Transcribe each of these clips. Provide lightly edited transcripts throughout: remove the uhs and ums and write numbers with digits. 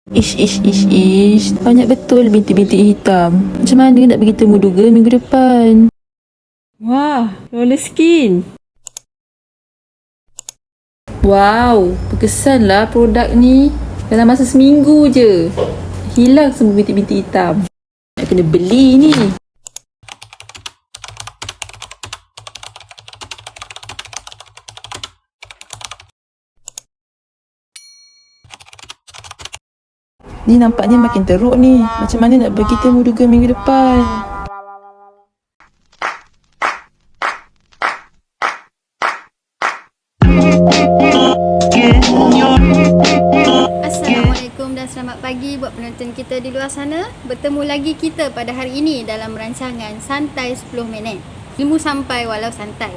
Ish. Banyak betul bintik-bintik hitam. Macam mana nak pergi temu duga minggu depan? Wah, roller skin. Wow, berkesanlah produk ni. Dalam masa seminggu je, hilang semua bintik-bintik hitam. Nak kena beli ni. Ni nampaknya makin teruk ni. Macam mana nak pergi temu duga minggu depan? Assalamualaikum dan selamat pagi buat penonton kita di luar sana. Bertemu lagi kita pada hari ini dalam rancangan Santai 10 Minit. Ilmu sampai walau santai.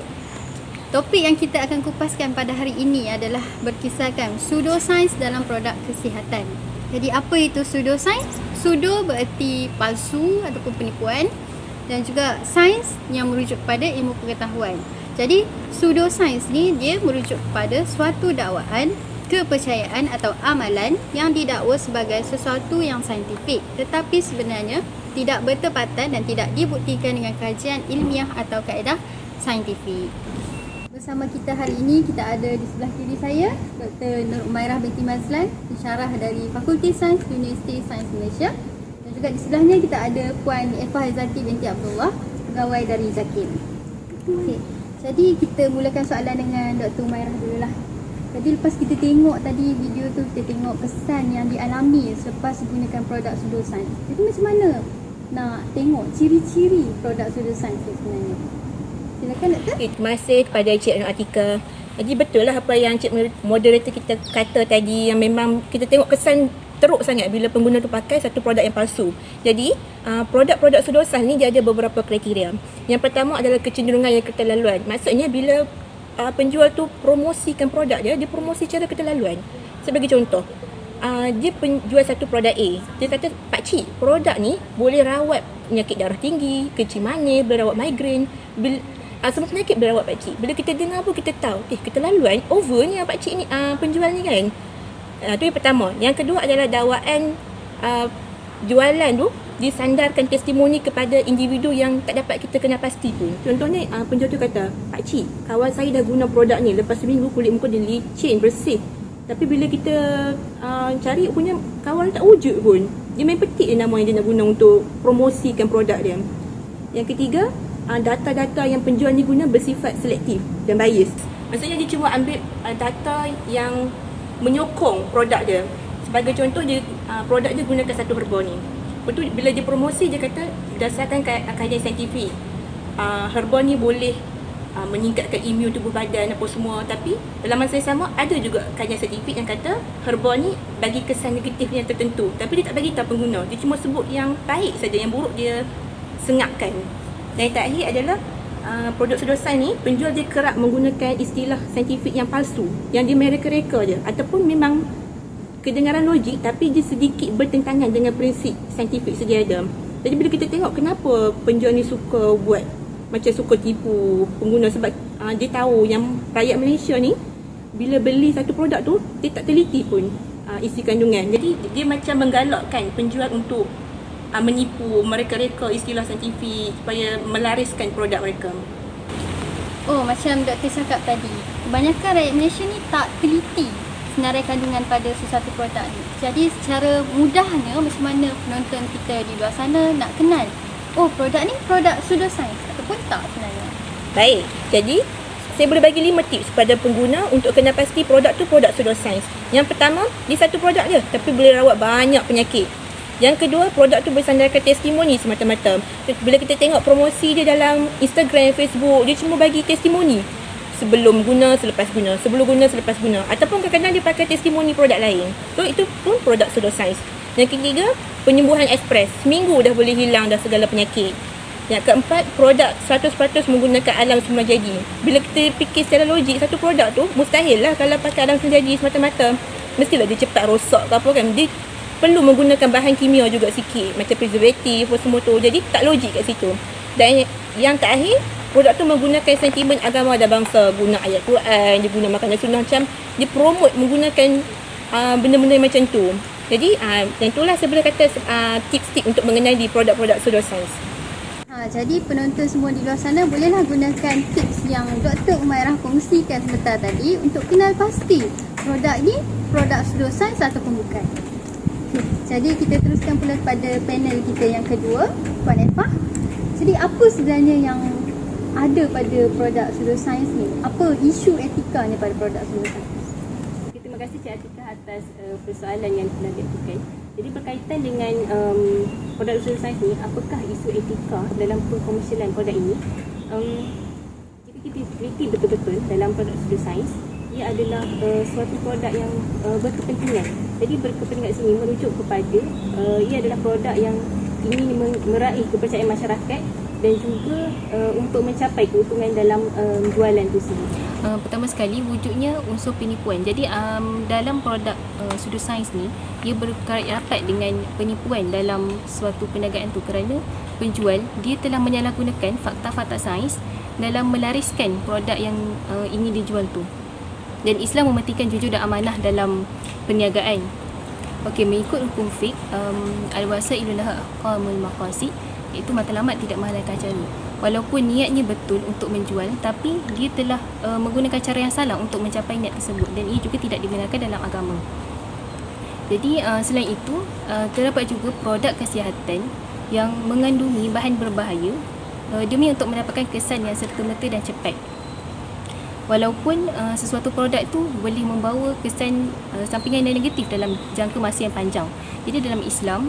Topik yang kita akan kupaskan pada hari ini adalah berkisahkan pseudoscience dalam produk kesihatan. Jadi apa itu pseudoscience? Pseudo bererti palsu ataupun penipuan, dan juga sains yang merujuk pada ilmu pengetahuan. Jadi pseudoscience ni dia merujuk kepada suatu dakwaan, kepercayaan atau amalan yang didakwa sebagai sesuatu yang saintifik, tetapi sebenarnya tidak bertepatan dan tidak dibuktikan dengan kajian ilmiah atau kaedah saintifik. Bersama kita hari ini, kita ada di sebelah kiri saya Dr. Nur Umairah binti Mazlan, pensyarah dari Fakulti Sains Universiti Sains Malaysia, dan juga di sebelahnya kita ada Puan Eva Haizati binti Abdullah, pegawai dari Zakim. Okey. Jadi kita mulakan soalan dengan Dr. Umairah dululah. Jadi lepas kita tengok tadi video tu, kita tengok kesan yang dialami selepas menggunakan produk pseudoscience. Jadi macam mana nak tengok ciri-ciri produk pseudoscience sebenarnya? Silakan Doktor. Okay, terima kasih kepada Cik Nur Atika. Jadi betul lah apa yang Cik moderator kita kata tadi, yang memang kita tengok kesan teruk sangat bila pengguna tu pakai satu produk yang palsu. Jadi produk-produk pseudoscience ni dia ada beberapa kriteria. Yang pertama adalah kecenderungan yang keterlaluan. Maksudnya bila penjual tu promosikan produk dia promosi secara keterlaluan. Sebagai contoh, dia penjual satu produk A. Dia kata, pakcik, produk ni boleh rawat penyakit darah tinggi, kencing manis, boleh rawat migraine, semua penyakit boleh rawat pakcik. Bila kita dengar pun kita tahu, keterlaluan, over ni pakcik ni, penjual ni kan. Itu yang pertama. Yang kedua adalah dakwaan jualan tu disandarkan testimoni kepada individu yang tak dapat kita kenal pasti pun. Contohnya penjual tu kata, pakcik, kawan saya dah guna produk ni, lepas seminggu kulit muka dia licin, bersih. Tapi bila kita cari punya kawan tak wujud pun. Dia main petik je nama yang dia nak guna untuk promosikan produk dia. Yang ketiga, data-data yang penjual ni guna bersifat selektif dan bias. Maksudnya dia cuma ambil data yang menyokong produk dia. Sebagai contoh, dia produk dia gunakan satu herba ni. Lepas tu bila dia promosi, dia kata berdasarkan kajian saintifik, herba ni boleh meningkatkan imun tubuh badan apa semua. Tapi dalam masa yang sama ada juga kajian saintifik yang kata herba ni bagi kesan negatif yang tertentu, tapi dia tak bagi tahu pengguna. Dia cuma sebut yang baik saja, yang buruk dia sengapkan. Dan yang terakhir adalah produk pseudoscience ni penjual dia kerap menggunakan istilah saintifik yang palsu, yang dia mereka-reka je, ataupun memang kedengaran logik tapi dia sedikit bertentangan dengan prinsip saintifik sedia ada. Jadi bila kita tengok kenapa penjual ni suka buat macam suka tipu pengguna, sebab dia tahu yang rakyat Malaysia ni bila beli satu produk tu dia tak teliti pun isi kandungan. Jadi dia macam menggalakkan penjual untuk menipu, mereka-reka istilah saintifik supaya melariskan produk mereka. Oh, macam Doktor cakap tadi, kebanyakan rakyat Malaysia ni tak teliti senarai kandungan pada sesuatu produk ni. Jadi secara mudahnya, macam mana penonton kita di luar sana nak kenal, oh produk ni produk pseudoscience ataupun tak sebenarnya? Baik, jadi saya boleh bagi 5 tips kepada pengguna untuk kenal pasti produk tu produk pseudoscience. Yang pertama, dia satu produk je tapi boleh rawat banyak penyakit. Yang kedua, produk tu bersandarkan testimoni semata-mata. Bila kita tengok promosi dia dalam Instagram, Facebook, dia cuma bagi testimoni. Sebelum guna, selepas guna, sebelum guna, selepas guna. Ataupun kadang-kadang dia pakai testimoni produk lain. So, itu pun produk pseudoscience. Yang ketiga, penyembuhan ekspres. Seminggu dah boleh hilang dah segala penyakit. Yang keempat, produk 100% menggunakan alam semula jadi. Bila kita fikir secara logik, satu produk tu mustahil lah kalau pakai alam semula jadi semata-mata. Mestilah dia cepat rosak ke apa kan. Dia perlu menggunakan bahan kimia juga sikit, macam preservatif apa semua tu. Jadi tak logik kat situ. Dan yang terakhir, produk tu menggunakan sentimen agama dan bangsa. Guna ayat Quran, dia guna makanan sunnah, macam dia promote menggunakan benda-benda macam tu. Jadi yang itulah sebenarnya kata tips-tips untuk mengenali produk-produk pseudoscience. Jadi penonton semua di luar sana bolehlah gunakan tips yang Dr. Umairah kongsikan sebentar tadi untuk kenal pasti produk ni produk pseudoscience ataupun bukan. Jadi kita teruskan pula pada panel kita yang kedua, Puan Efah. Jadi apa sebenarnya yang ada pada produk pseudoscience ni? Apa isu etika ni pada produk pseudoscience? Terima kasih Cik Atika atas persoalan yang telah diajukan. Jadi berkaitan dengan produk pseudoscience ni, apakah isu etika dalam pengkomersialan produk ini? Jika kita teliti betul-betul dalam produk pseudoscience, ia adalah suatu produk yang berkepentingan. Jadi berkepentingan sini merujuk kepada ia adalah produk yang ingin meraih kepercayaan masyarakat dan juga untuk mencapai keuntungan dalam jualan itu sendiri. Pertama sekali wujudnya unsur penipuan. Jadi dalam produk pseudoscience ni ia berkait rapat dengan penipuan dalam suatu perniagaan tu kerana penjual dia telah menyalahgunakan fakta-fakta sains dalam melariskan produk yang ingin dijual tu. Dan Islam mementingkan jujur dan amanah dalam perniagaan. Okey, mengikut hukum fiqh al-wasailu laha aqamul maqasid, iaitu matlamat tidak menghalalkan cara. Walaupun niatnya betul untuk menjual, tapi dia telah menggunakan cara yang salah untuk mencapai niat tersebut dan ia juga tidak dibenarkan dalam agama. Jadi selain itu terdapat juga produk kesihatan yang mengandungi bahan berbahaya demi untuk mendapatkan kesan yang serta-merta dan cepat. Walaupun sesuatu produk tu boleh membawa kesan sampingan yang negatif dalam jangka masa yang panjang. Jadi dalam Islam,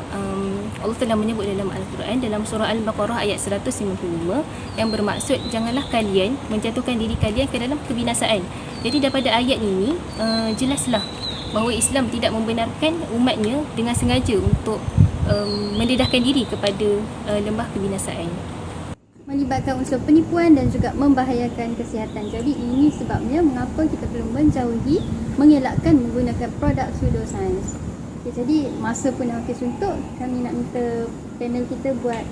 Allah telah menyebut dalam Al-Quran dalam surah Al-Baqarah ayat 155 yang bermaksud janganlah kalian menjatuhkan diri kalian ke dalam kebinasaan. Jadi daripada ayat ini jelaslah bahawa Islam tidak membenarkan umatnya dengan sengaja untuk mendedahkan diri kepada lembah kebinasaan. Melibatkan unsur penipuan dan juga membahayakan kesihatan. Jadi ini sebabnya mengapa kita perlu menjauhi, mengelakkan menggunakan produk pseudoscience. Okay, jadi masa pun dah makin suntuk, kami nak minta panel kita buat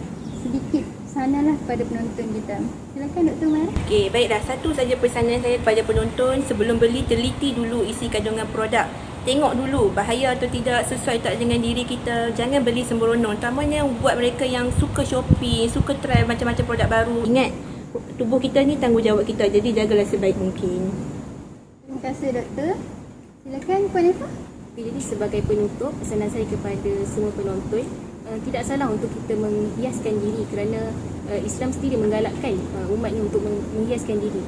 sedikit sanalah kepada penonton kita. Silakan Dr. Umairah. Okey, baiklah. Satu saja pesanan saya kepada penonton, sebelum beli teliti dulu isi kandungan produk. Tengok dulu bahaya atau tidak, sesuai tak dengan diri kita. Jangan beli sembrono. Terutamanya buat mereka yang suka shopping, suka try macam-macam produk baru. Ingat, tubuh kita ni tanggungjawab kita. Jadi jagalah sebaik mungkin. Terima kasih Doktor. Silakan Puan Efah. Jadi sebagai penutup, pesanan saya kepada semua penonton, tidak salah untuk kita menghiaskan diri kerana Islam sendiri menggalakkan umatnya untuk menghiaskan diri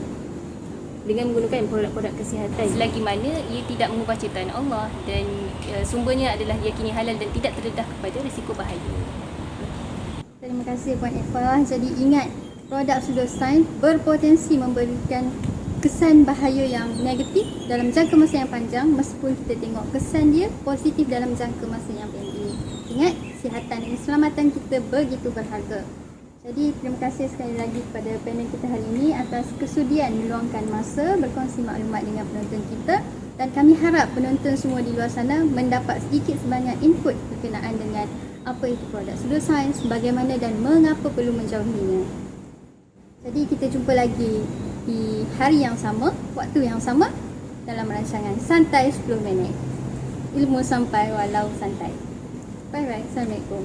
dengan menggunakan produk-produk kesihatan selagi mana ia tidak mengubah ciptaan Allah dan sumbernya adalah diyakini halal dan tidak terdedah kepada risiko bahaya. Terima kasih Puan Efah. Jadi ingat, produk pseudoscience berpotensi memberikan kesan bahaya yang negatif dalam jangka masa yang panjang meskipun kita tengok kesan dia positif dalam jangka masa yang pendek. Ingat, kesihatan dan keselamatan kita begitu berharga. Jadi terima kasih sekali lagi kepada panel kita hari ini atas kesudian meluangkan masa berkongsi maklumat dengan penonton kita, dan kami harap penonton semua di luar sana mendapat sedikit sebanyak input berkenaan dengan apa itu produk pseudoscience, bagaimana dan mengapa perlu menjauhinya. Jadi kita jumpa lagi di hari yang sama, waktu yang sama dalam rancangan Santai 10 Minit. Ilmu sampai walau santai. Bye bye. Assalamualaikum.